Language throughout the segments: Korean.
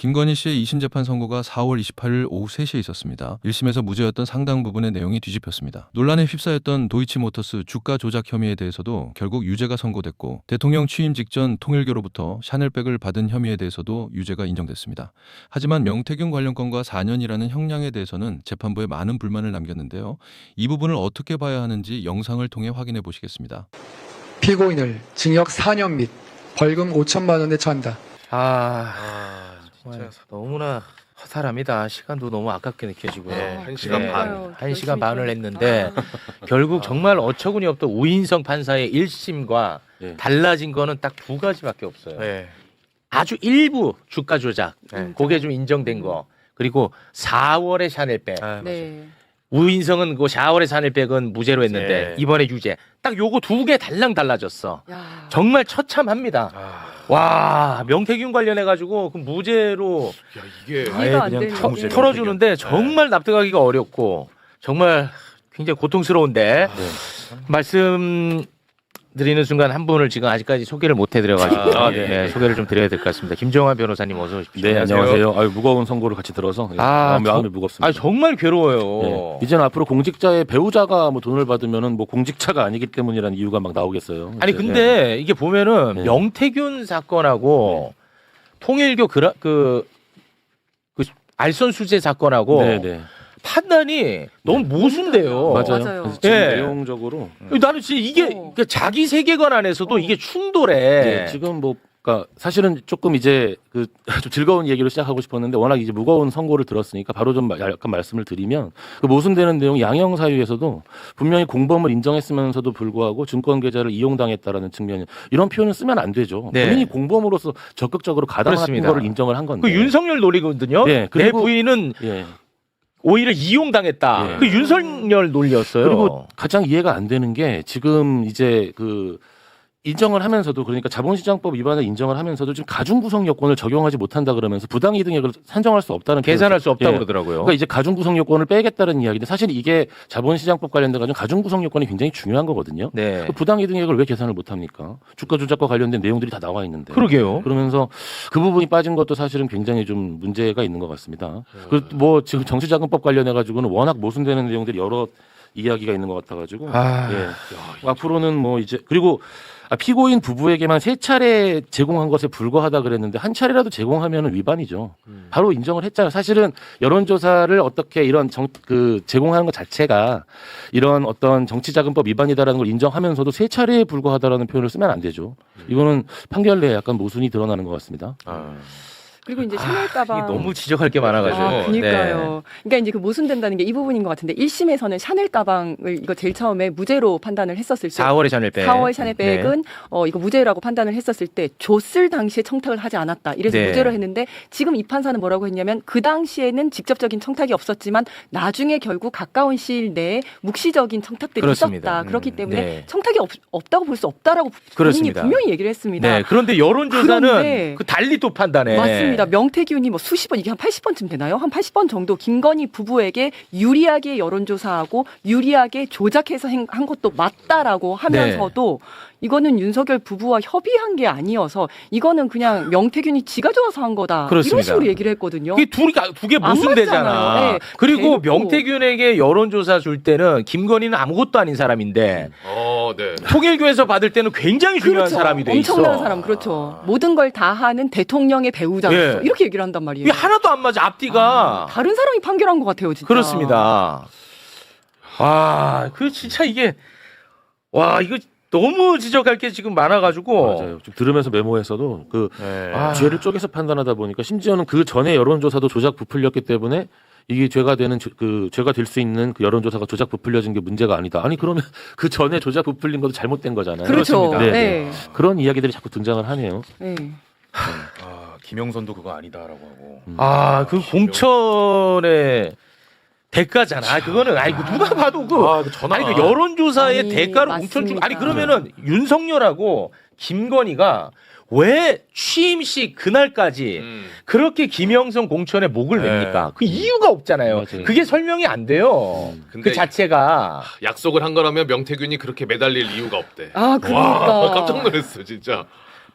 김건희 씨의 2심 재판 선고가 4월 28일 오후 3시에 있었습니다. 1심에서 무죄였던 상당 부분의 내용이 뒤집혔습니다. 논란에 휩싸였던 도이치모터스 주가 조작 혐의에 대해서도 결국 유죄가 선고됐고, 대통령 취임 직전 통일교로부터 샤넬백을 받은 혐의에 대해서도 유죄가 인정됐습니다. 하지만 명태균 관련 건과 4년이라는 형량에 대해서는 재판부에 많은 불만을 남겼는데요. 이 부분을 어떻게 봐야 하는지 영상을 통해 확인해 보시겠습니다. 피고인을 징역 4년 및 벌금 5천만 원에 처한다. 정말 너무나 허탈합니다. 시간도 너무 아깝게 느껴지고요. 네, 1시간 반. 1시간 반을 했는데 결국 정말 어처구니 없던 우인성 판사의 1심과 달라진 거는 딱 두 가지밖에 없어요. 네. 아주 일부 주가 조작, 네. 그게 좀 인정된 거. 그리고 4월의 샤넬백. 네. 우인성은 그 4월의 샤넬백은 무죄로 했는데 네. 이번에 유죄. 딱 요거 두 개 달랑 달라졌어. 야. 정말 처참합니다. 와, 명태균 관련해 가지고 그 무죄로 야, 이게 이해가 안 되는 게. 털어주는데 정말 납득하기가 어렵고 정말 굉장히 고통스러운데 말씀드리는 순간 한 분을 지금 아직까지 소개를 못 해드려가지고 네, 소개를 좀 드려야 될 것 같습니다. 김정환 변호사님 어서 오십시오. 네, 안녕하세요. 무거운 선고를 같이 들어서 마음이 무겁습니다. 정말 괴로워요. 네. 이제는 앞으로 공직자의 배우자가 뭐 돈을 받으면은 뭐 공직자가 아니기 때문이라는 이유가 막 나오겠어요. 아니 이제. 근데 이게 보면은 네. 명태균 사건하고 통일교 그 알선 수재 사건하고 네, 네. 판단이 너무 모순돼요. 맞아요. 맞아요. 그래서 지금 네. 내용적으로 나는 진짜 이게 그러니까 자기 세계관 안에서도 이게 충돌해. 네, 지금 뭐 그러니까 사실은 조금 이제 그 좀 즐거운 얘기로 시작하고 싶었는데 워낙 이제 무거운 선고를 들었으니까 바로 좀 약간 말씀을 드리면 그 모순되는 내용 양형 사유에서도 분명히 공범을 인정했으면서도 불구하고 증권 계좌를 이용당했다라는 측면이 이런 표현을 쓰면 안 되죠. 네. 본인이 공범으로서 적극적으로 가담한 그렇습니다. 거를 인정을 한 건데. 그 윤석열 논리거든요. 네, 내 그리고- 부인은 예. 오히려 이용당했다. 예. 그 윤석열 논리였어요. 그리고 가장 이해가 안 되는 게 지금 이제 그 인정을 하면서도 그러니까 자본시장법 위반을 인정을 하면서도 지금 가중구성 요건을 적용하지 못한다 그러면서 부당이득액을 산정할 수 없다는 계산할 수 없다고 예. 그러더라고요. 그러니까 이제 가중구성 요건을 빼겠다는 이야기인데 사실 이게 자본시장법 관련돼 가지고 가중구성 요건이 굉장히 중요한 거거든요. 네. 그 부당이득액을 왜 계산을 못합니까? 주가 조작과 관련된 내용들이 다 나와 있는데. 그러게요. 그러면서 그 부분이 빠진 것도 사실은 굉장히 좀 문제가 있는 것 같습니다. 그 뭐 지금 정치자금법 관련해 가지고는 워낙 모순되는 내용들이 여러 이야기가 있는 것 같아가지고 예. 앞으로는 뭐 이제 그리고 피고인 부부에게만 3차례 제공한 것에 불과하다 그랬는데 한 차례라도 제공하면 위반이죠. 바로 인정을 했잖아요. 사실은 여론조사를 어떻게 이런 제공하는 것 자체가 이런 어떤 정치자금법 위반이다라는 걸 인정하면서도 3차례에 불과하다라는 표현을 쓰면 안 되죠. 이거는 판결 내에 약간 모순이 드러나는 것 같습니다. 그리고 이제 샤넬 가방 이게 너무 지적할 게 많아가지고. 그러니까요. 그러니까 이제 그 모순된다는 게 이 부분인 것 같은데 1심에서는 샤넬 가방을 이거 제일 처음에 무죄로 판단을 했었을 때 4월의 샤넬백. 4월 샤넬백은 이거 무죄라고 판단을 했었을 때 줬을 당시에 청탁을 하지 않았다. 이래서 네. 무죄로 했는데 지금 이 판사는 뭐라고 했냐면 그 당시에는 직접적인 청탁이 없었지만 나중에 결국 가까운 시일 내에 묵시적인 청탁들이 그렇습니다. 있었다. 그렇기 때문에 네. 청탁이 없다고 볼 수 없다라고 본인이 그렇습니다. 분명히 얘기를 했습니다. 네. 그런데 여론조사는 그런데 그 달리 또 판단해. 맞습니다. 명태균이 뭐 수십 번, 이게 한 80번쯤 되나요? 한 80번 정도 김건희 부부에게 유리하게 여론조사하고 유리하게 조작해서 한 것도 맞다라고 하면서도 이거는 윤석열 부부와 협의한 게 아니어서 이거는 그냥 명태균이 지가 좋아서 한 거다. 그렇습니다. 이런 식으로 얘기를 했거든요. 그게 두 개 안 모순되잖아. 맞잖아요. 네. 그리고 대놓고. 명태균에게 여론조사 줄 때는 김건희는 아무것도 아닌 사람인데 네. 통일교에서 받을 때는 굉장히 중요한 그렇죠. 사람이 돼 있어. 엄청난 사람, 그렇죠. 모든 걸 다 하는 대통령의 배우자로서 예. 이렇게 얘기를 한단 말이에요. 이게 하나도 안 맞아. 앞뒤가. 다른 사람이 판결한 것 같아요, 진짜. 그렇습니다. 그 진짜 이게 이거 너무 지적할 게 지금 많아가지고. 맞아요. 좀 들으면서 메모에서도 네. 죄를 쪼개서 판단하다 보니까 심지어는 그 전에 여론조사도 조작 부풀렸기 때문에 이게 죄가 되는 죄가 될 수 있는 그 여론조사가 조작 부풀려진 게 문제가 아니다. 아니 그러면 그 전에 조작 부풀린 것도 잘못된 거잖아요. 그렇죠. 네, 네. 네. 그런 이야기들이 자꾸 등장을 하네요. 네. 김영선도 그거 아니다라고 하고. 그 공천의 대가잖아. 그거는 누가 봐도 전화. 그 여론조사의 아니, 대가로 공천 중. 맞습니다. 그러면은 윤석열하고 김건희가 왜 취임식 그날까지 그렇게 김영선 공천에 목을 맵니까? 그 이유가 없잖아요. 맞아요. 그게 설명이 안 돼요. 근데 그 자체가. 약속을 한 거라면 명태균이 그렇게 매달릴 이유가 없대. 그러니까. 와, 깜짝 놀랐어 진짜.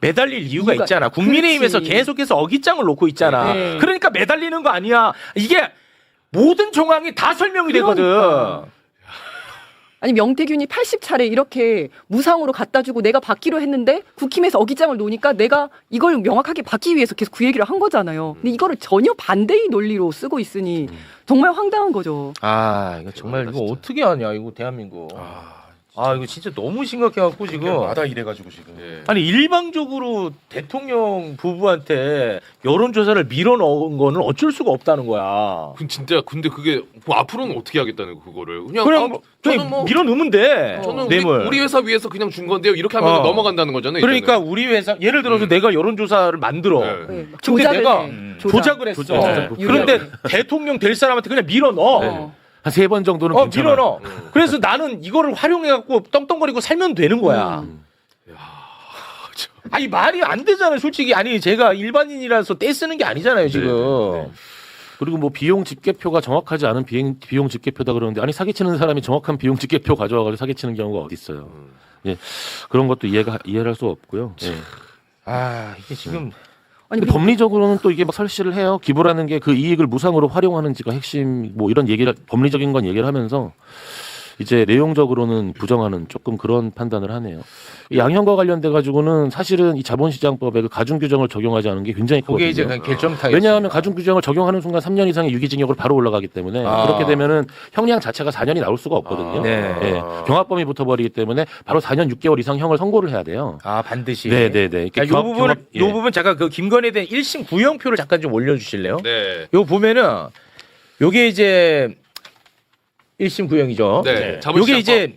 매달릴 이유가 이유가- 있잖아. 국민의힘에서 그렇지. 계속해서 어깃장을 놓고 있잖아. 네. 그러니까 매달리는 거 아니야. 이게 모든 정황이 다 설명이 되거든. 그러니까. 아니 명태균이 80차례 이렇게 무상으로 갖다 주고 내가 받기로 했는데 국힘에서 어깃장을 놓으니까 내가 이걸 명확하게 받기 위해서 계속 그 얘기를 한 거잖아요. 근데 이거를 전혀 반대의 논리로 쓰고 있으니 정말 황당한 거죠. 아, 이거 정말 이거 어떻게 하냐, 이거 대한민국. 이거 진짜 너무 심각해갖고 지금. 마다 이래가지고 지금. 아니 일방적으로 대통령 부부한테 여론조사를 밀어넣은 거는 어쩔 수가 없다는 거야. 진짜 근데 그게 뭐 앞으로는 어떻게 하겠다는 그거를 그냥 그럼 저는 뭐 밀어넣으면 돼. 저는 뇌물. 우리 회사 위해서 그냥 준 건데요. 이렇게 하면 넘어간다는 거잖아요. 그러니까 일단은. 우리 회사 예를 들어서 내가 여론조사를 만들어. 네. 네, 막 근데 조작을 내가 해. 조작을 했어. 조작. 그런데 대통령 될 사람한테 그냥 밀어넣어. 어. 한 3번 정도는 괜찮아요. 밀어넣어. 그래서 나는 이거를 활용해갖고 떵떵거리고 살면 되는 거야. 아니 말이 안 되잖아요, 솔직히. 아니 제가 일반인이라서 떼쓰는 게 아니잖아요, 지금. 그리고 뭐 비용 집계표가 정확하지 않은 비용 집계표다 그러는데 아니 사기치는 사람이 정확한 비용 집계표 가져와가지고 사기치는 경우가 어디 있어요? 예, 그런 것도 이해를 할 수 없고요. 예. 이게 지금 아니 근데 법리적으로는 또 이게 막 설치를 해요. 기부라는 게 그 이익을 무상으로 활용하는지가 핵심 뭐 이런 얘기를 법리적인 건 얘기를 하면서 이제 내용적으로는 부정하는 조금 그런 판단을 하네요. 이 양형과 관련돼 가지고는 사실은 이 자본시장법에 그 가중 규정을 적용하지 않은 게 굉장히 그게 크거든요. 이제 그냥 결정타겠. 왜냐하면 가중 규정을 적용하는 순간 3년 이상의 유기징역으로 바로 올라가기 때문에 그렇게 되면은 형량 자체가 4년이 나올 수가 없거든요. 네. 예, 경합범위 붙어버리기 때문에 바로 4년 6개월 이상 형을 선고를 해야 돼요. 반드시. 네네네. 이 부분 잠깐 그 김건희에 대한 1심 구형표를 잠깐 좀 올려주실래요? 네. 요 보면은 요게 이제 1심 구형이죠. 네. 요게 이제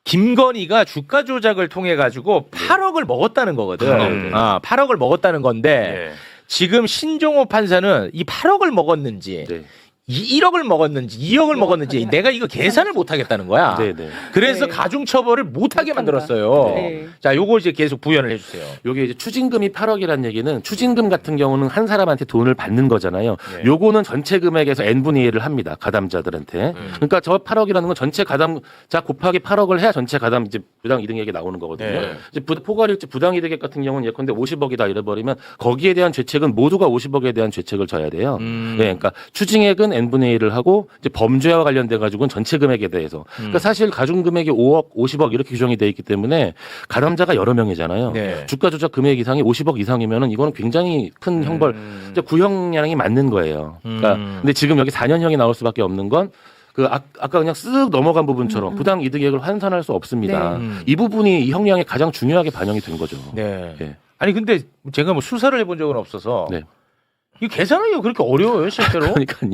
김건희가 주가 조작을 통해 가지고 8억을 먹었다는 거거든. 8억을 먹었다는 건데 지금 신종호 판사는 이 8억을 먹었는지 네. 1억을 먹었는지 2억을 먹었는지 내가 이거 계산을 못 하겠다는 거야. 네네. 그래서 네. 가중 처벌을 못 하게 못한다. 만들었어요. 네. 자, 요거 이제 계속 부연을 해주세요. 요게 이제 추징금이 8억이라는 얘기는 추징금 같은 경우는 한 사람한테 돈을 받는 거잖아요. 요거는 전체 금액에서 n분의 1을 합니다. 가담자들한테. 그러니까 저 8억이라는 건 전체 가담자 곱하기 8억을 해야 전체 가담 이제 부당 이득액이 나오는 거거든요. 네. 이제 포괄일지 부당 이득액 같은 경우는 예컨대 50억이다 이래버리면 거기에 대한 죄책은 모두가 50억에 대한 죄책을 져야 돼요. 네, 그러니까 추징액은 n분의 1을 하고 이제 범죄와 관련돼 가지고는 전체 금액에 대해서. 그러니까 사실 가중 금액이 5억, 50억 이렇게 규정이 돼 있기 때문에 가담자가 여러 명이잖아요. 네. 주가 조작 금액 이상이 50억 이상이면은 이거는 굉장히 큰 형벌, 이제 구형량이 맞는 거예요. 그러니까 근데 지금 여기 4년형이 나올 수밖에 없는 건 그 아까 그냥 쓱 넘어간 부분처럼 부당 이득액을 환산할 수 없습니다. 네. 이 부분이 이 형량에 가장 중요하게 반영이 된 거죠. 네. 예. 아니 근데 제가 뭐 수사를 해본 적은 없어서 네. 이 계산하기가 그렇게 어려워요, 실제로? 그러니까요.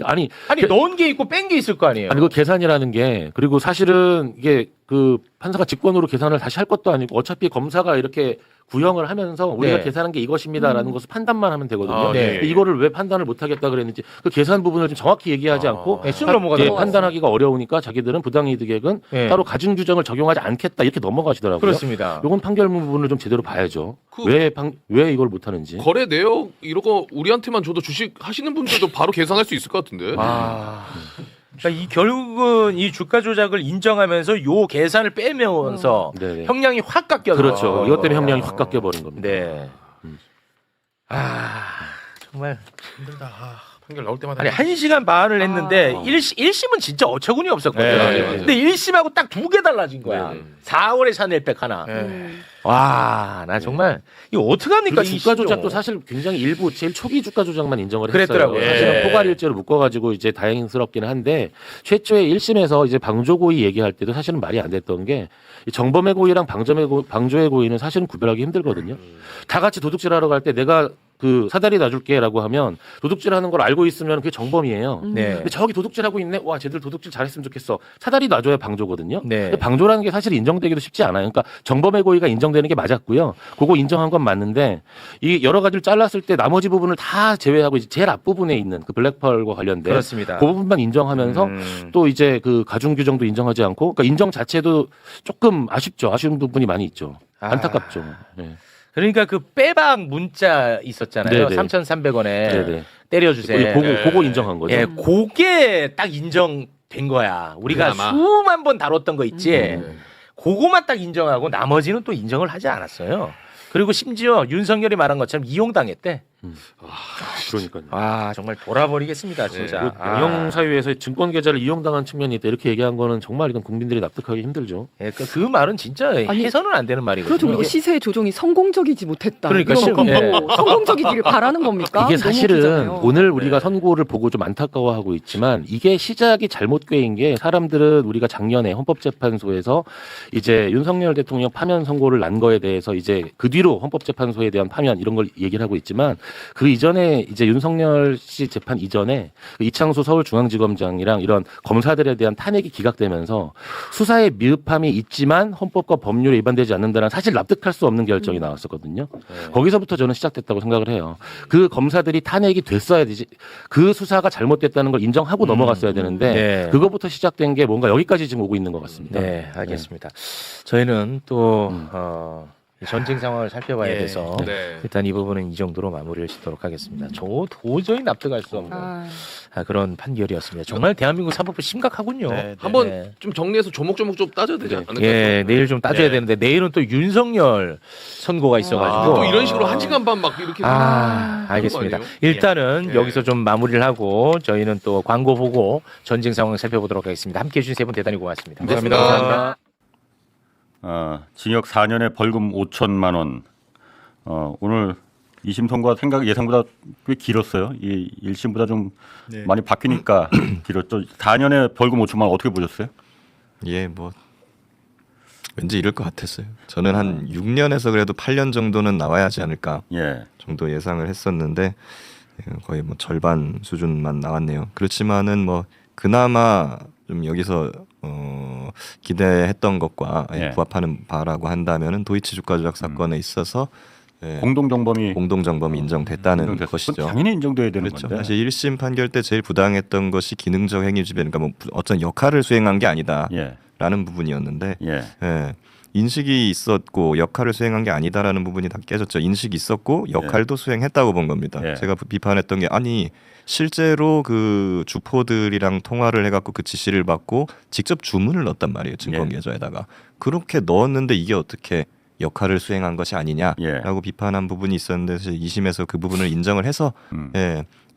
아니 넣은 게 있고 뺀 게 있을 거 아니에요. 아니 그 계산이라는 게 그리고 사실은 이게 그 판사가 직권으로 계산을 다시 할 것도 아니고 어차피 검사가 이렇게 구형을 하면서 우리가 네. 계산한 게 이것입니다라는 것을 판단만 하면 되거든요. 네. 이거를 왜 판단을 못 하겠다 그랬는지 그 계산 부분을 좀 정확히 얘기하지 않고 네, 쑥 넘어가는 것 판단하기가 어려우니까 자기들은 부당이득액은 네. 따로 가중 규정을 적용하지 않겠다 이렇게 넘어가시더라고요. 그렇습니다. 요건 판결 부분을 좀 제대로 봐야죠. 그- 왜 이걸 못 하는지. 거래 내역 이런 거 우리한테만 줘도 주식 하시는 분들도 바로 계산할 수 있을 것 같은데. 그러니까 이 결국은 이 주가 조작을 인정하면서 요 계산을 빼면서 네네. 형량이 확 깎여. 그렇죠. 이것 때문에 형량이 확 깎여 버린 겁니다. 네. 정말 판결 나올 때마다 아니 1시간 반을 했는데 1심은 진짜 어처구니 없었거든. 네, 맞아요. 근데 1심하고 딱 2개 달라진 거야. 네. 4월에 샤넬백 하나. 와, 나 정말 이거 어떡합니까? 그리고 이 주가 시조. 조작도 사실 굉장히 일부 제일 초기 주가 조작만 인정을 그랬더라고요. 했어요. 사실은 예. 포괄일죄로 묶어가지고 이제 다행스럽기는 한데 최초에 1심에서 이제 방조고의 얘기할 때도 사실은 말이 안 됐던 게 이 정범의 고의랑 방조의 고의는 사실은 구별하기 힘들거든요. 다 같이 도둑질하러 갈 때 내가 그 사다리 놔줄게라고 하면 도둑질하는 걸 알고 있으면 그게 정범이에요. 네. 근데 저기 도둑질하고 있네. 와, 쟤들 도둑질 잘했으면 좋겠어. 사다리 놔줘야 방조거든요. 네. 근데 방조라는 게 사실 인정되기도 쉽지 않아요. 그러니까 정범의 고의가 인정되는 게 맞았고요. 그거 인정한 건 맞는데 이 여러 가지를 잘랐을 때 나머지 부분을 다 제외하고 이제 제일 앞부분에 있는 그 블랙펄과 관련된 그렇습니다. 그 부분만 인정하면서 또 이제 그 가중 규정도 인정하지 않고 그러니까 인정 자체도 조금 아쉽죠. 아쉬운 부분이 많이 있죠. 안타깝죠. 네. 그러니까 그 빼박 문자 있었잖아요. 네네. 3,300원에 네네. 때려주세요. 그거 인정한 거죠. 예, 그게 딱 인정된 거야. 우리가 그나마. 수만 번 다뤘던 거 있지. 그거만 딱 인정하고 나머지는 또 인정을 하지 않았어요. 그리고 심지어 윤석열이 말한 것처럼 이용당했대. 그러니까요. 아 정말 돌아버리겠습니다 진짜. 영영 사유에서 증권 계좌를 이용당한 측면이 있다 이렇게 얘기한 거는 정말 이건 국민들이 납득하기 힘들죠. 그 말은 진짜 해서는 안 되는 말이거든요. 그렇죠. 그리고 시세 조정이 성공적이지 못했다. 그러니까 이런 예. 거 성공적이기를 바라는 겁니까? 이게 너무 사실은 웃기잖아요. 오늘 우리가 선고를 보고 좀 안타까워하고 있지만 이게 시작이 잘못 꿰인 게 사람들은 우리가 작년에 헌법재판소에서 이제 윤석열 대통령 파면 선고를 난 거에 대해서 이제 그 뒤로 헌법재판소에 대한 파면 이런 걸 얘기를 하고 있지만 그 이전에 이제 윤석열 씨 재판 이전에 그 이창수 서울중앙지검장이랑 이런 검사들에 대한 탄핵이 기각되면서 수사에 미흡함이 있지만 헌법과 법률에 위반되지 않는다는 사실 납득할 수 없는 결정이 나왔었거든요. 거기서부터 저는 시작됐다고 생각을 해요. 그 검사들이 탄핵이 됐어야 되지. 그 수사가 잘못됐다는 걸 인정하고 넘어갔어야 되는데 네. 그거부터 시작된 게 뭔가 여기까지 지금 오고 있는 것 같습니다. 네, 알겠습니다. 저희는 또 전쟁 상황을 살펴봐야 예. 돼서 네. 일단 이 부분은 이 정도로 마무리를 짓도록 하겠습니다. 저 도저히 납득할 수 없는 그런 판결이었습니다. 정말 대한민국 사법부 심각하군요. 한번 네. 좀 정리해서 조목조목 좀 따져야 되지 않을까요? 예, 내일 좀 따져야 네. 되는데 내일은 또 윤석열 선고가 있어가지고 또 이런 식으로 1시간 반 막 이렇게 알겠습니다. 아니에요? 일단은 예. 여기서 좀 마무리를 하고 저희는 또 광고 보고 전쟁 상황 살펴보도록 하겠습니다. 함께해 주신 세 분 대단히 고맙습니다. 감사합니다. 징역 4년에 벌금 5천만 원. 오늘 2심 선고가 예상보다 꽤 길었어요. 이 1심보다 좀 많이 바뀌니까 길었죠. 4년에 벌금 5천만 원 어떻게 보셨어요? 예, 뭐 왠지 이럴 것 같았어요. 저는 한 6년에서 그래도 8년 정도는 나와야 하지 않을까 정도 예상을 했었는데 거의 뭐 절반 수준만 나왔네요. 그렇지만은 뭐 그나마 좀 여기서 기대했던 것과 부합하는 바라고 한다면은 도이치 주가 조작 사건에 있어서 공동정범이 인정됐다는 것이죠. 당연히 인정돼야 되는 그렇죠. 건데. 사실 1심 판결 때 제일 부당했던 것이 기능적 행위지배, 그러니까 뭐 어떤 역할을 수행한 게 아니다라는 부분이었는데 인식이 있었고 역할을 수행한 게 아니다라는 부분이 다 깨졌죠. 인식이 있었고 역할도 수행했다고 본 겁니다. 제가 비판했던 게 아니 실제로 그 주포들이랑 통화를 해갖고 그 지시를 받고 직접 주문을 넣었단 말이에요. 증권 계좌에다가. 그렇게 넣었는데 이게 어떻게 역할을 수행한 것이 아니냐라고 비판한 부분이 있었는데 2심에서 그 부분을 인정을 해서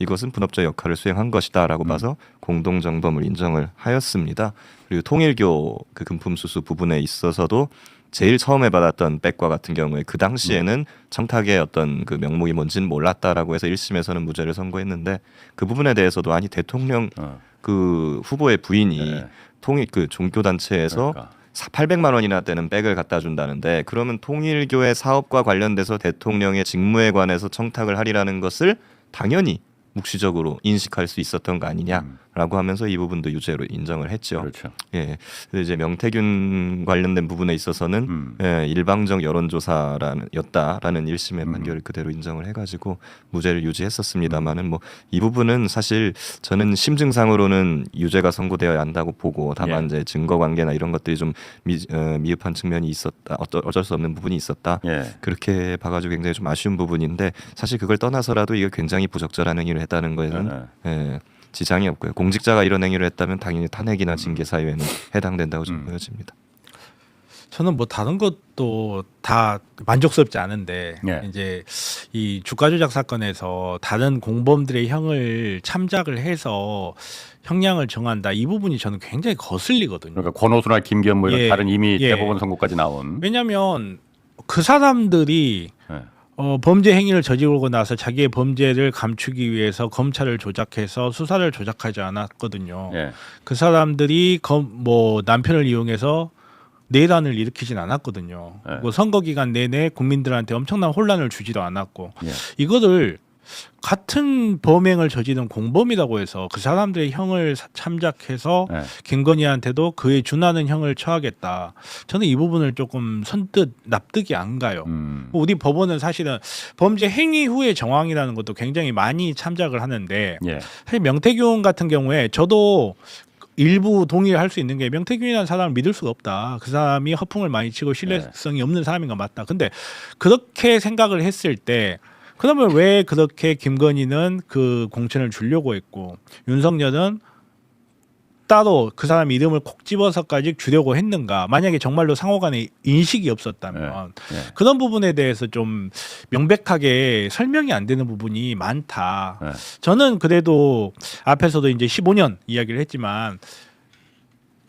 이것은 분업적 역할을 수행한 것이다라고 봐서 공동정범을 인정을 하였습니다. 그리고 통일교 그 금품수수 부분에 있어서도 제일 처음에 받았던 백과 같은 경우에 그 당시에는 청탁의 어떤 그 명목이 뭔지는 몰랐다라고 해서 1심에서는 무죄를 선고했는데 그 부분에 대해서도 아니 대통령 그 후보의 부인이 통일 그 종교단체에서 800만 원이나 되는 백을 갖다 준다는데 그러면 통일교의 사업과 관련돼서 대통령의 직무에 관해서 청탁을 하리라는 것을 당연히 묵시적으로 인식할 수 있었던 거 아니냐라고 하면서 이 부분도 유죄로 인정을 했죠. 그렇죠. 예. 근데 이제 명태균 관련된 부분에 있어서는 일방적 여론조사였다라는 1심의 판결을 그대로 인정을 해가지고 무죄를 유지했었습니다만은 뭐 이 부분은 사실 저는 심증상으로는 유죄가 선고되어야 한다고 보고 다만 이제 증거 관계나 이런 것들이 좀 미흡한 측면이 있었다. 어쩔 수 없는 부분이 있었다. 그렇게 봐가지고 굉장히 좀 아쉬운 부분인데 사실 그걸 떠나서라도 이거 굉장히 부적절한 행위를 했다는 거에는 지장이 없고요. 공직자가 이런 행위를 했다면 당연히 탄핵이나 징계 사유에는 해당된다고 좀 보여집니다. 저는 뭐 다른 것도 다 만족스럽지 않은데 이제 이 주가 조작 사건에서 다른 공범들의 형을 참작을 해서 형량을 정한다 이 부분이 저는 굉장히 거슬리거든요. 그러니까 권오수나 김기현 뭐 이런 다른 이미 대법원 선고까지 나온. 왜냐하면 그 사람들이 범죄 행위를 저지르고 나서 자기의 범죄를 감추기 위해서 검찰을 조작해서 수사를 조작하지 않았거든요. 그 사람들이 뭐 남편을 이용해서 내란을 일으키진 않았거든요. 뭐 선거 기간 내내 국민들한테 엄청난 혼란을 주지도 않았고 이거를 같은 범행을 저지른 공범이라고 해서 그 사람들의 형을 참작해서 김건희한테도 그에 준하는 형을 처하겠다. 저는 이 부분을 조금 선뜻 납득이 안 가요. 우리 법원은 사실은 범죄 행위 후의 정황이라는 것도 굉장히 많이 참작을 하는데 사실 명태균 같은 경우에 저도 일부 동의할 수 있는 게 명태균이라는 사람을 믿을 수가 없다. 그 사람이 허풍을 많이 치고 신뢰성이 없는 사람인 건 맞다. 근데 그렇게 생각을 했을 때 그러면 왜 그렇게 김건희는 그 공천을 주려고 했고 윤석열은 따로 그 사람 이름을 콕 집어서까지 주려고 했는가? 만약에 정말로 상호간에 인식이 없었다면 그런 부분에 대해서 좀 명백하게 설명이 안 되는 부분이 많다. 저는 그래도 앞에서도 이제 15년 이야기를 했지만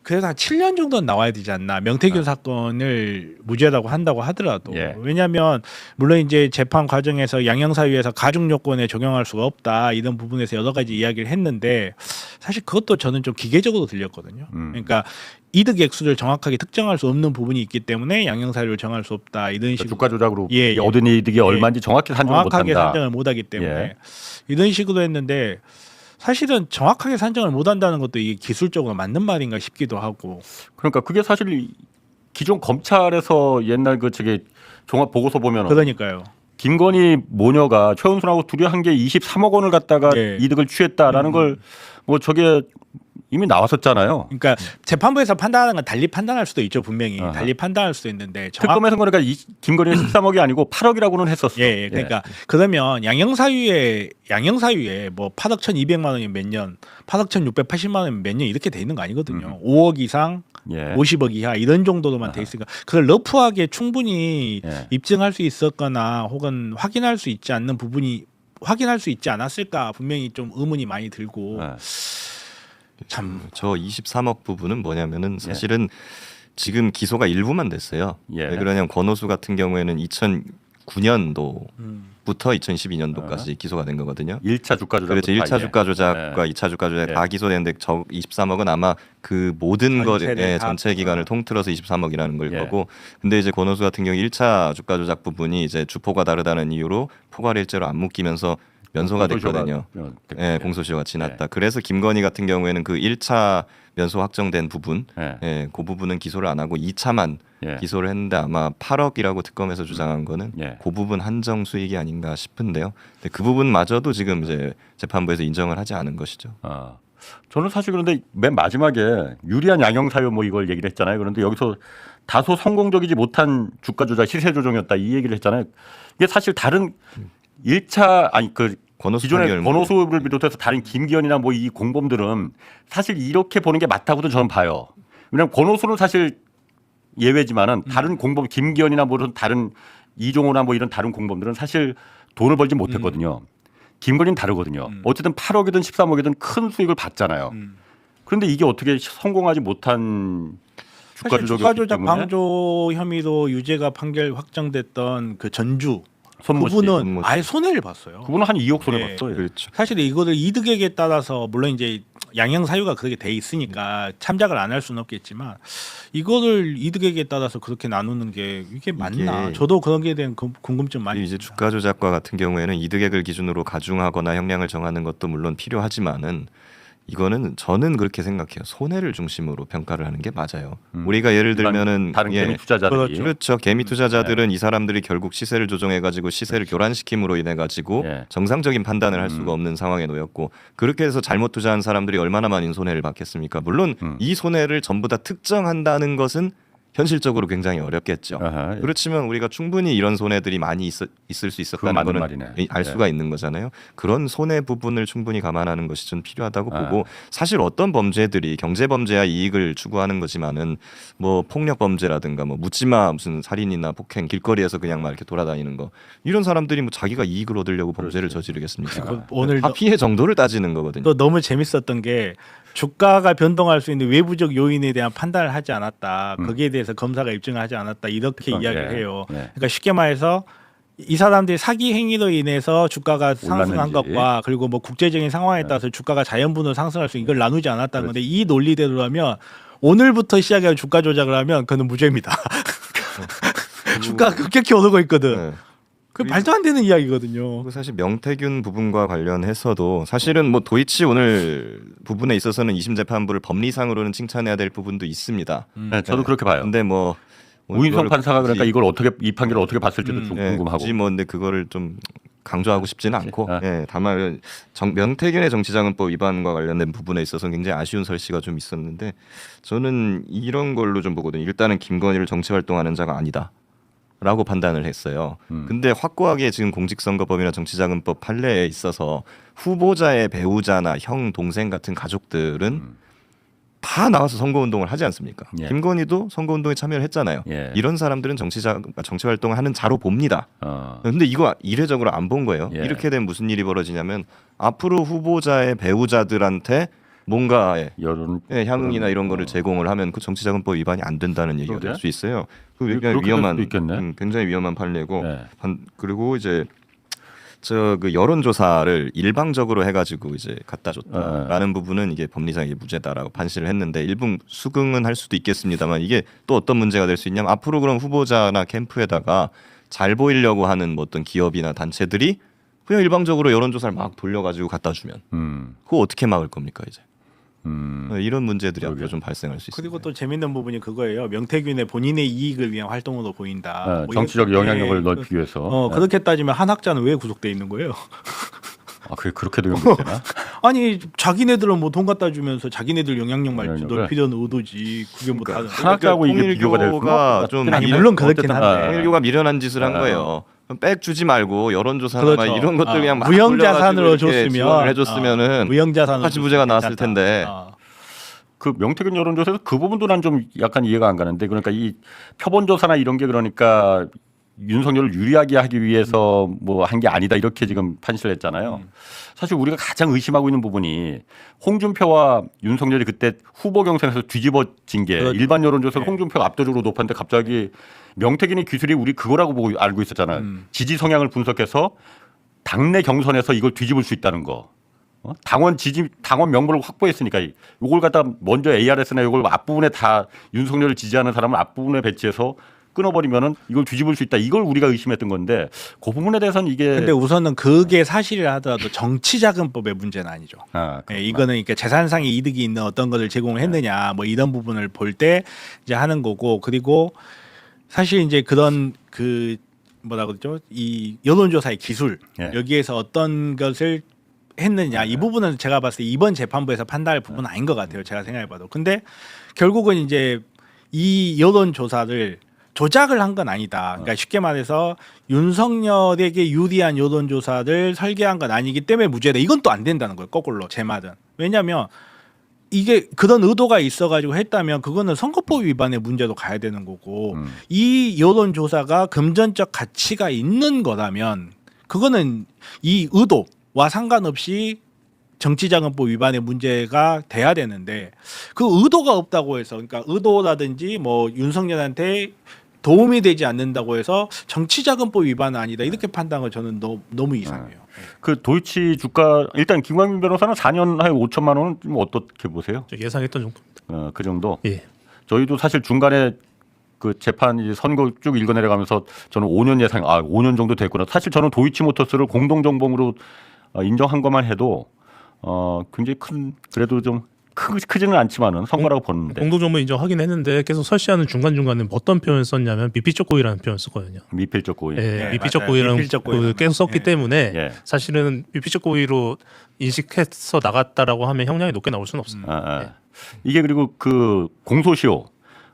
그래도 한 7년 정도는 나와야 되지 않나. 명태균 사건을 무죄라고 한다고 하더라도. 왜냐하면 물론 이제 재판 과정에서 양형사유에서 가중 요건에 적용할 수가 없다. 이런 부분에서 여러 가지 이야기를 했는데 사실 그것도 저는 좀 기계적으로 들렸거든요. 그러니까 이득 액수를 정확하게 특정할 수 없는 부분이 있기 때문에 양형사유를 정할 수 없다. 이런 식으로 주가 조작으로 얻은 이득이 얼마인지 정확히 산정을 정확하게 못한다. 산정을 못하기 때문에 이런 식으로 했는데 사실은 정확하게 산정을 못한다는 것도 이게 기술적으로 맞는 말인가 싶기도 하고. 그러니까 그게 사실 기존 검찰에서 옛날 그 저기 종합 보고서 보면 그러니까요. 김건희 모녀가 최은순하고 둘이 한 게 23억 원을 갖다가 이득을 취했다라는 걸 뭐 저게 이미 나왔었잖아요. 그러니까 재판부에서 판단하는 건 달리 판단할 수도 있죠. 분명히 달리 판단할 수도 있는데 특검에서 그러니까 김건희가 13억이 아니고 8억이라고는 했었어. 그러니까 그러면 양형사유에 뭐 8억 1,200만 원이 몇 년, 8억 1,680만 원이 몇 년 이렇게 돼 있는 거 아니거든요. 5억 이상, 50억 이하 이런 정도로만 돼 있으니까 그걸 러프하게 충분히 입증할 수 있었거나 혹은 확인할 수 있지 않는 부분이 확인할 수 있지 않았을까 분명히 좀 의문이 많이 들고. 참 저 23억 부분은 뭐냐면은 사실은 지금 기소가 일부만 됐어요. 왜 그러냐면 권오수 같은 경우에는 2009년도부터 2012년도까지 기소가 된 거거든요. 1차 주가 조작. 그렇죠. 1차 주가 조작과 2차 주가 조작 다 기소됐는데 저 23억은 아마 그 모든 전체 기간을 통틀어서 23억이라는 걸 거고. 근데 이제 권오수 같은 경우 1차 주가 조작 부분이 이제 주포가 다르다는 이유로 포괄 일죄로 안 묶이면서 면소가 됐거든요. 공소시효가 지났다. 그래서 김건희 같은 경우에는 그 1차 면소 확정된 부분, 그 부분은 기소를 안 하고 2차만 기소를 했는데 아마 8억이라고 특검에서 주장한 거는 그 부분 한정 수익이 아닌가 싶은데요. 근데 그 부분마저도 지금 이제 재판부에서 인정을 하지 않은 것이죠. 저는 사실 그런데 맨 마지막에 유리한 양형사유 뭐 이걸 얘기를 했잖아요. 그런데 여기서 다소 성공적이지 못한 주가 조작 시세 조정이었다 이 얘기를 했잖아요. 이게 사실 다른 1차 아니 그 기존의 권오수를 비롯해서 다른 김기현이나 뭐 이 공범들은 사실 이렇게 보는 게 맞다고도 저는 봐요. 왜냐하면 권오수는 사실 예외지만은 다른 공범 김기현이나 뭐 다른 이종호나 뭐 이런 다른 공범들은 사실 돈을 벌지 못했거든요. 김건희는 다르거든요. 어쨌든 8억이든 13억이든 큰 수익을 받잖아요. 그런데 이게 어떻게 성공하지 못한 주가 조작 방조 혐의로 유죄가 판결 확정됐던 그 전주 그분은 아예 손해를 봤어요. 그분은 한 2억 손해 봤어요. 그렇죠. 사실 이거를 이득액에 따라서 물론 이제 양형 사유가 그렇게 돼 있으니까 참작을 안 할 수는 없겠지만 이거를 이득액에 따라서 그렇게 나누는 게 이게 맞나? 저도 그런 게 대한 궁금증 많이. 이제 주가 조작과 같은 경우에는 이득액을 기준으로 가중하거나 형량을 정하는 것도 물론 필요하지만은 이거는 저는 그렇게 생각해요. 손해를 중심으로 평가를 하는 게 맞아요. 우리가 예를 들면은 다른 개미 투자자들이 그렇죠. 개미 투자자들은 이 사람들이 결국 시세를 조정해 가지고 시세를 교란시킴으로 인해 가지고 정상적인 판단을 할 수가 없는 상황에 놓였고 그렇게 해서 잘못 투자한 사람들이 얼마나 많은 손해를 받겠습니까? 물론 이 손해를 전부 다 특정한다는 것은 현실적으로 굉장히 어렵겠죠. 그렇지만 우리가 충분히 이런 손해들이 많이 있을 수 있었다는 거는 알 수가 있는 거잖아요. 그런 손해 부분을 충분히 감안하는 것이 좀 필요하다고 보고 사실 어떤 범죄들이 경제 범죄야 이익을 추구하는 거지만은 뭐 폭력 범죄라든가 뭐 묻지마 무슨 살인이나 폭행 길거리에서 그냥 막 이렇게 돌아다니는 거 이런 사람들이 뭐 자기가 이익을 얻으려고 범죄를 저지르겠습니까? 오늘 피해 정도를 따지는 거거든요. 또 너무 재밌었던 게 주가가 변동할 수 있는 외부적 요인에 대한 판단을 하지 않았다. 거기에 대해서 검사가 입증을 하지 않았다. 이렇게 이야기를 해요. 그러니까 쉽게 말해서 이 사람들이 사기 행위로 인해서 주가가 상승한 것과 그리고 뭐 국제적인 상황에 따라서 주가가 자연분으로 상승할 수 있는 이걸 나누지 않았다는 건데 이 논리대로라면 오늘부터 시작해서 주가 조작을 하면 그는 무죄입니다. 주가가 급격히 오르고 있거든. 그 말도 안 되는 이야기거든요. 사실 명태균 부분과 관련해서도 사실은 뭐 도이치 오늘 부분에 있어서는 2심 재판부를 법리상으로는 칭찬해야 될 부분도 있습니다. 저도 그렇게 봐요. 근데 뭐 우인성 판사가 그러니까 이걸 어떻게 이 판결을 어떻게 봤을지도 좀 궁금하고. 굳이 뭐 근데 그거를 좀 강조하고 싶지는 않고 다만 명태균의 정치자금법 위반과 관련된 부분에 있어서 굉장히 아쉬운 설시가 좀 있었는데 저는 이런 걸로 좀 보거든요. 일단은 김건희를 정치활동하는 자가 아니다. 라고 판단을 했어요. 근데 확고하게 지금 공직선거법이나 정치자금법 판례에 있어서 후보자의 배우자나 형, 동생 같은 가족들은 다 나와서 선거운동을 하지 않습니까? 예. 김건희도 선거운동에 참여를 했잖아요. 예. 이런 사람들은 정치 활동을 하는 자로 봅니다. 근데 이거 이례적으로 안 본 거예요. 예. 이렇게 되면 무슨 일이 벌어지냐면 앞으로 후보자의 배우자들한테 뭔가 여론 향응이나 이런 거를 제공을 하면 그 정치자금법 위반이 안 된다는 얘기가 될 수 있어요. 그 굉장히 위험한, 굉장히 위험한 판례고 그리고 이제 그 여론조사를 일방적으로 해가지고 이제 갖다 줬다라는 부분은 이게 법리상 무죄다라고 판시를 했는데 일부 수긍은 할 수도 있겠습니다만 이게 또 어떤 문제가 될 수 있냐면 앞으로 그럼 후보자나 캠프에다가 잘 보이려고 하는 뭐 어떤 기업이나 단체들이 그냥 일방적으로 여론조사를 막 돌려가지고 갖다 주면 그거 어떻게 막을 겁니까 이제? 이런 문제들이 앞으로 좀 발생할 수 있습니다. 그리고 또 재밌는 부분이 그거예요. 명태균의 본인의 이익을 위한 활동으로 보인다. 뭐 정치적 영향력을 넓히기 위해서. 그렇게 따지면 한 학자는 왜 구속돼 있는 거예요? 아, 그게 그렇게 되면 되나? 아니 자기네들은 뭐 돈 갖다 주면서 자기네들 영향력 넓히려는 의도지. 그게 뭐 다. 한학자하고 이게 비교가 될 수가 좀 아니 물론 그렇긴 한데. 통일교가 미련한 짓을 한 거예요. 백 주지 말고 여론조사나 그렇죠. 이런 것들 그냥 막 무형자산으로 줬으면 해줬으면은 무형자산으로 같이 무죄가 나왔을 텐데. 그 명태균 여론조사에서 그 부분도 난 좀 약간 이해가 안 가는데 그러니까 이 표본조사나 이런 게 그러니까 윤석열을 유리하게 하기 위해서 뭐 한 게 아니다 이렇게 지금 판시를 했잖아요. 사실 우리가 가장 의심하고 있는 부분이 홍준표와 윤석열이 그때 후보 경선에서 뒤집어진 게 일반 여론조사에서 홍준표가 압도적으로 높았는데 갑자기 명태균의 기술이 우리 그거라고 보고 알고 있었잖아요. 지지 성향을 분석해서 당내 경선에서 이걸 뒤집을 수 있다는 거. 당원 명부를 확보했으니까 이걸 갖다 먼저 ARS나 이걸 앞부분에 다 윤석열을 지지하는 사람을 앞부분에 배치해서 끊어버리면은 이걸 뒤집을 수 있다. 이걸 우리가 의심했던 건데 그 부분에 대해서는 이게. 근데 우선은 그게 사실이라 하더라도 정치자금법의 문제는 아니죠. 이거는 그러니까 재산상의 이득이 있는 어떤 것을 제공을 했느냐 뭐 이런 부분을 볼 때 이제 하는 거고 그리고 사실 이제 그런 그 뭐라 그러죠? 이 여론조사의 기술 여기에서 어떤 것을 했느냐 이 부분은 제가 봤을 때 이번 재판부에서 판단할 부분은 아닌 것 같아요. 제가 생각해봐도. 근데 결국은 이제 이 여론조사를 조작을 한 건 아니다. 그러니까 쉽게 말해서 윤석열에게 유리한 여론조사를 설계한 건 아니기 때문에 무죄다. 이건 또 안 된다는 거예요. 거꾸로 제 말은. 왜냐하면 이게 그런 의도가 있어가지고 했다면 그거는 선거법 위반의 문제도 가야 되는 거고 이 여론조사가 금전적 가치가 있는 거라면 그거는 이 의도와 상관없이 정치자금법 위반의 문제가 돼야 되는데 그 의도가 없다고 해서 그러니까 의도라든지 뭐 윤석열한테 도움이 되지 않는다고 해서 정치자금법 위반은 아니다 이렇게 판단을 저는 너무 이상해요. 그 도이치 주가 일단 김광민 변호사는 4년 하에 5천만 원은 좀 어떻게 보세요? 예상했던 정도입니다. 그 정도. 예. 저희도 사실 중간에 그 재판 이제 선거 쭉 읽어내려가면서 저는 5년 예상 5년 정도 됐구나. 사실 저는 도이치모터스를 공동정범으로 인정한 것만 해도 굉장히 큰 그래도 좀 크지는 않지만은 성과라고 보는데 공동정보 인정하긴 했는데 계속 설시하는 중간중간에 어떤 표현을 썼냐면 미필적 고의라는 표현을 썼거든요. 미필적 고의. 예, 미필적 고의라는 그 계속 썼기 때문에 사실은 미필적 고의로 인식해서 나갔다라고 하면 형량이 높게 나올 수는 없습니다. 이게 그리고 그 공소시효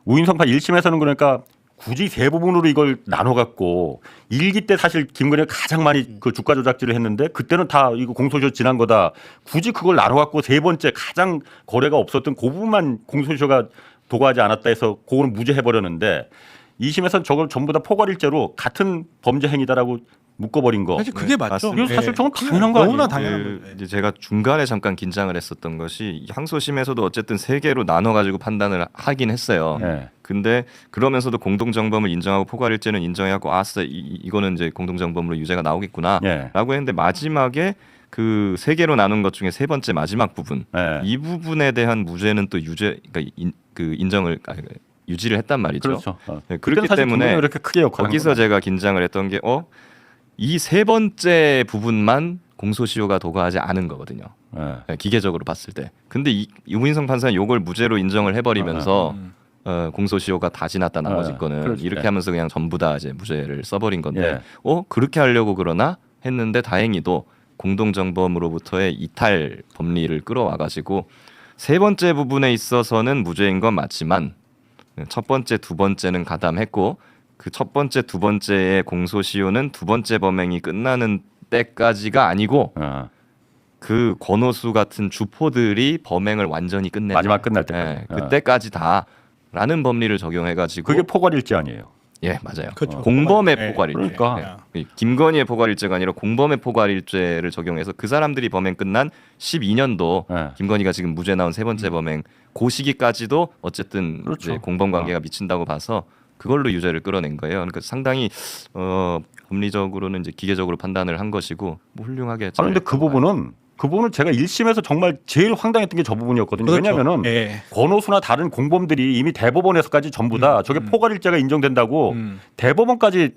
우인성파 1심에서는 그러니까 굳이 세 부분으로 이걸 나눠 갖고 1기 때 사실 김건희가 가장 많이 그 주가 조작질을 했는데 그때는 다 이거 공소시효 지난 거다. 굳이 그걸 나눠 갖고 세 번째 가장 거래가 없었던 그 부분만 공소시효가 도과하지 않았다 해서 그거는 무죄해 버렸는데 2심에서는 저걸 전부 다 포괄일죄로 같은 범죄 행위다라고 묶어버린 거. 사실 그게 맞죠. 이거 사실 저건 당연한 거 아니에요? 너무나 당연한 거예요. 이제 제가 중간에 잠깐 긴장을 했었던 것이 항소심에서도 어쨌든 세 개로 나눠 가지고 판단을 하긴 했어요. 근데 그러면서도 공동정범을 인정하고 포괄일죄는 인정하고 아싸 이거는 이제 공동정범으로 유죄가 나오겠구나라고 했는데 마지막에 그 세 개로 나눈 것 중에 세 번째 마지막 부분 이 부분에 대한 무죄는 또 인정을 유지를 했단 말이죠. 그렇죠. 그렇기 때문에 이렇게 크게 거기서 제가 긴장을 했던 게 이 세 번째 부분만 공소시효가 도과하지 않은 거거든요. 기계적으로 봤을 때. 근데 우인성 판사는 이걸 무죄로 인정을 해버리면서 공소시효가 다 지났다 나머지 거는 이렇게 하면서 그냥 전부 다 이제 무죄를 써버린 건데 그렇게 하려고 그러나 했는데 다행히도 공동정범으로부터의 이탈 법리를 끌어와가지고 세 번째 부분에 있어서는 무죄인 건 맞지만 첫 번째, 두 번째는 가담했고 그 첫 번째, 두 번째의 공소시효는 두 번째 범행이 끝나는 때까지가 아니고 그 권오수 같은 주포들이 범행을 완전히 끝내 마지막 끝날 때까지. 그때까지 다라는 법리를 적용해가지고 그게 포괄일죄 아니에요? 예, 맞아요. 그렇죠. 공범의 예, 포괄일죄. 그러니까. 김건희의 포괄일죄가 아니라 공범의 포괄일죄를 적용해서 그 사람들이 범행 끝난 12년도 김건희가 지금 무죄 나온 세 번째 범행 그 시기까지도 어쨌든 그렇죠. 이제 공범 관계가 미친다고 봐서 그걸로 유죄를 끌어낸 거예요. 그러니까 상당히 법리적으로는 이제 기계적으로 판단을 한 것이고 뭐 훌륭하게. 그런데 그 부분은 제가 1심에서 정말 제일 황당했던 게 저 부분이었거든요. 그렇죠. 왜냐하면은 예. 권오수나 다른 공범들이 이미 대법원에서까지 전부 다 저게 포괄일죄가 인정된다고 대법원까지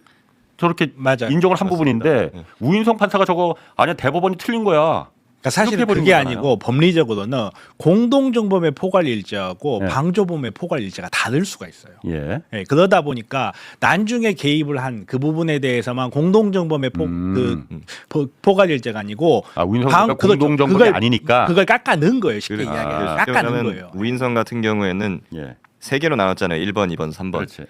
저렇게 맞아요. 인정을 한 맞습니다. 부분인데 네. 우인성 판사가 저거 아니야 대법원이 틀린 거야. 그러니까 사실 이렇게 해버린 그게 거잖아요. 아니고 법리적으로는 공동정범의 포괄일죄하고 예. 방조범의 포괄일죄가 다를 수가 있어요. 예. 예, 그러다 보니까 난중에 개입을 한 그 부분에 대해서만 공동정범의 포괄일죄가 아니고 우인성가 그렇죠. 공동정범이 그걸- 아니니까 그걸 깎아넣은 거예요. 쉽게 그러니까 이야기해서 깎아넣은 그러면 거예요. 우인성 같은 경우에는 예. 세 개로 나눴잖아요. 1번, 2번, 3번. 그렇지.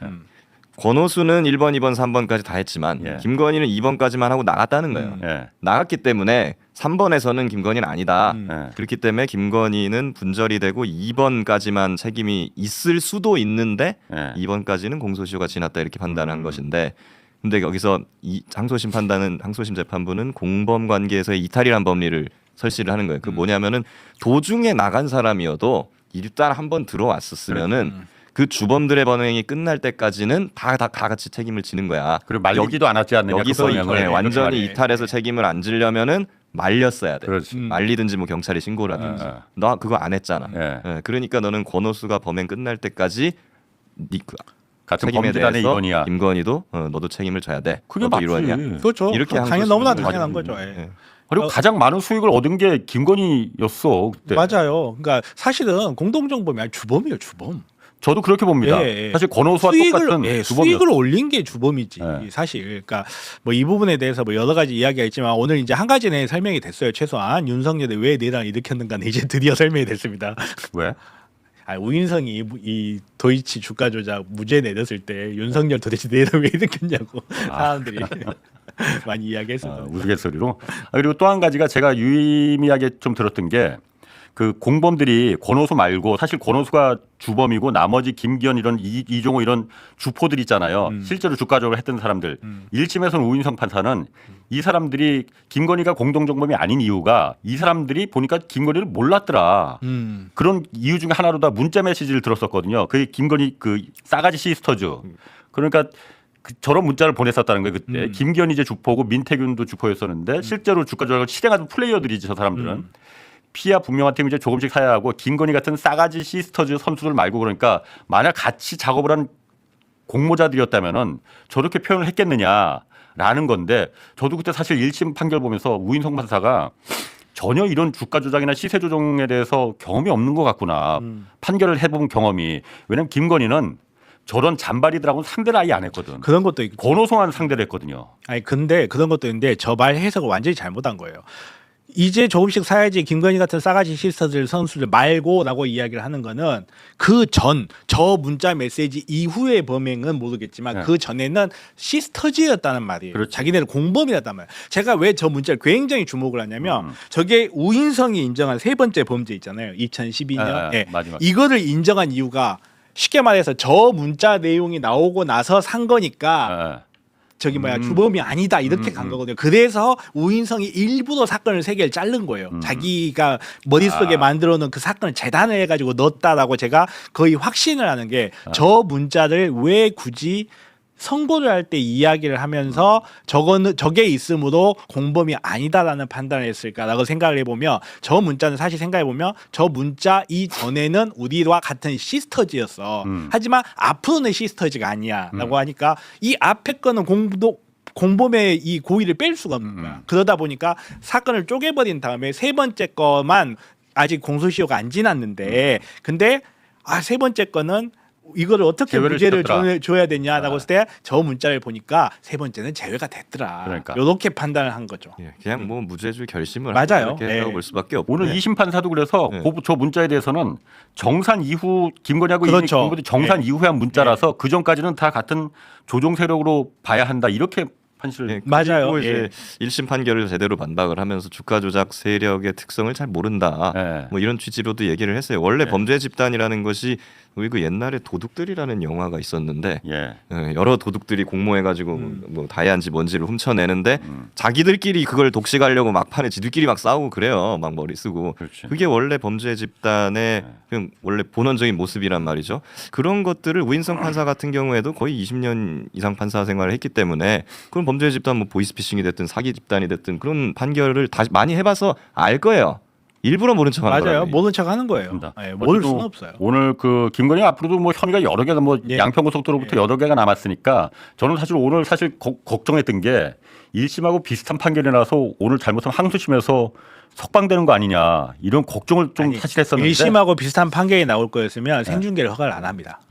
권오수는 1번, 2번, 3번까지 다 했지만 예. 김건희는 2번까지만 하고 나갔다는 거예요. 예. 나갔기 때문에 3번에서는 김건희는 아니다. 예. 그렇기 때문에 김건희는 분절이 되고 2번까지만 책임이 있을 수도 있는데 예. 2번까지는 공소시효가 지났다 이렇게 판단한 것인데 근데 여기서 이 항소심 재판부는 공범 관계에서의 이탈이란 법리를 설치를 하는 거예요. 그 뭐냐면은 도중에 나간 사람이어도 일단 한번 들어왔었으면은 그 주범들의 범행이 끝날 때까지는 다 같이 책임을 지는 거야. 그리고 말리지도 않았지 않느냐. 여기서 그 범행을. 완전히 그렇게 이탈해서 책임을 안 지려면은 말렸어야 돼. 그렇지. 말리든지 뭐 경찰에 신고를 하든지. 예. 나 그거 안 했잖아. 예. 예, 그러니까 너는 권오수가 범행 끝날 때까지 같은 책임에 범죄단의 대해서 이건희야. 김건희도 너도 책임을 져야 돼. 그게 너도 맞지. 이러냐? 그렇죠. 이렇게 당연 너무나 항소심은 당연한 맞죠. 거죠. 예. 그리고 가장 많은 수익을 얻은 게 김건희였어 그때. 맞아요. 그러니까 사실은 공동정범이 아니라 주범이에요. 주범. 저도 그렇게 봅니다. 예, 예. 사실 권오수와 똑같은 수익을 올린 게 주범이지 예. 사실. 그러니까 뭐 이 부분에 대해서 뭐 여러 가지 이야기가 있지만 오늘 이제 한 가지는 설명이 됐어요. 최소한 윤석열이 왜 내란을 일으켰는가는 이제 드디어 설명이 됐습니다. 왜? 우인성이 이 도이치 주가 조작 무죄 내렸을 때 윤석열 도대체 내란 왜 일으켰냐고 사람들이 많이 이야기했습니다. 우스갯소리로. 그리고 또 한 가지가 제가 유의미하게 좀 들었던 게 그 공범들이 권오수 말고 사실 권오수가 주범이고 나머지 김기현 이런 이종호 이런 주포들 있잖아요. 실제로 주가 조작을 했던 사람들. 1심에서는 우인성 판사는 이 사람들이 김건희가 공동정범이 아닌 이유가 이 사람들이 보니까 김건희를 몰랐더라. 그런 이유 중에 하나로 다 문자 메시지를 들었었거든요. 그게 김건희 그 싸가지 시스터즈. 그러니까 저런 문자를 보냈었다는 거예요. 그때 김기현이 이제 주포고 민태균도 주포였었는데 실제로 주가 조작을 실행하는 플레이어들이지 저 사람들은. 피해야 분명한 팀이 이제 조금씩 사야 하고 김건희 같은 싸가지 시스터즈 선수들 말고 그러니까 만약 같이 작업을 한 공모자들이었다면은 저렇게 표현을 했겠느냐라는 건데 저도 그때 사실 1심 판결 보면서 우인성 판사가 전혀 이런 주가 조작이나 시세 조정에 대해서 경험이 없는 것 같구나. 판결을 해본 경험이. 왜냐하면 김건희는 저런 잔바리들하고는 상대를 아예 안 했거든. 그런 것도 있고. 권오성한 상대를 했거든요. 아니 근데 그런 것도 있는데 저 말 해석을 완전히 잘못한 거예요. 이제 조금씩 사야지 김건희 같은 싸가지 시스터들 선수들 말고라고 이야기를 하는 거는 그 전 저 문자 메시지 이후의 범행은 모르겠지만 네. 그 전에는 시스터즈였다는 말이에요. 그렇죠. 자기네는 공범이었단 말이에요. 제가 왜 저 문자를 굉장히 주목을 하냐면 저게 우인성이 인정한 세 번째 범죄 있잖아요. 2012년 네, 마지막. 이거를 인정한 이유가 쉽게 말해서 저 문자 내용이 나오고 나서 산 거니까 저기 뭐야 주범이 아니다 이렇게 간 거거든요. 그래서 우인성이 일부러 사건을 세 개를 자른 거예요. 자기가 머릿속에 만들어놓은 그 사건을 재단을 해가지고 넣었다라고 제가 거의 확신을 하는 게 저 문자를 왜 굳이 선고를 할 때 이야기를 하면서 저게 있으므로 공범이 아니다라는 판단을 했을까라고 생각을 해보면 저 문자는 사실 생각해보면 저 문자 이전에는 우리와 같은 시스터즈였어. 하지만 앞으로는 시스터즈가 아니야라고 하니까 이 앞에 거는 공범의 이 고의를 뺄 수가 없는 거야. 그러다 보니까 사건을 쪼개버린 다음에 세 번째 거만 아직 공소시효가 안 지났는데 근데 세 번째 거는 이거를 어떻게 무죄를 줘야 되냐라고 했을 때 저 문자를 보니까 세 번째는 제외가 됐더라. 그러니까. 이렇게 판단을 한 거죠. 그냥 뭐 무죄줄 결심을 맞아요. 이렇게 볼 수밖에 없고 오늘 2심 판사도 그래서 저 문자에 대해서는 정산 이후 김건희하고 그렇죠. 공범들이 정산 이후에 한 문자라서 그 전까지는 다 같은 조종 세력으로 봐야 한다 이렇게 판시를 맞아요. 그리고 이제 예. 1심 판결을 제대로 반박을 하면서 주가 조작 세력의 특성을 잘 모른다. 뭐 이런 취지로도 얘기를 했어요. 원래 범죄 집단이라는 것이 우리 그 옛날에 도둑들이라는 영화가 있었는데 여러 도둑들이 공모해가지고 뭐 다이아인지 뭔지를 훔쳐내는데 자기들끼리 그걸 독식하려고 막판에 지들끼리 막 싸우고 그래요. 막 머리 쓰고. 그게 원래 범죄 집단의 그냥 원래 본원적인 모습이란 말이죠. 그런 것들을 우인성 판사 같은 경우에도 거의 20년 이상 판사 생활을 했기 때문에 그런 범죄 집단 뭐 보이스피싱이 됐든 사기 집단이 됐든 그런 판결을 다시 많이 해봐서 알 거예요. 일부러 모른 척하는 거예요. 맞아요. 모른 척하는 거예요. 예, 모를 수는 없어요. 오늘 그 김건희 앞으로도 뭐 혐의가 여러 개가 뭐 양평고속도로부터 여러 개가 남았으니까 저는 사실 오늘 사실 걱정했던 게 1심하고 비슷한 판결이 나서 오늘 잘못하면 항소심에서 석방되는 거 아니냐 이런 걱정을 좀 사실 했었는데 1심하고 비슷한 판결이 나올 거였으면 생중계를 허가를 안 합니다.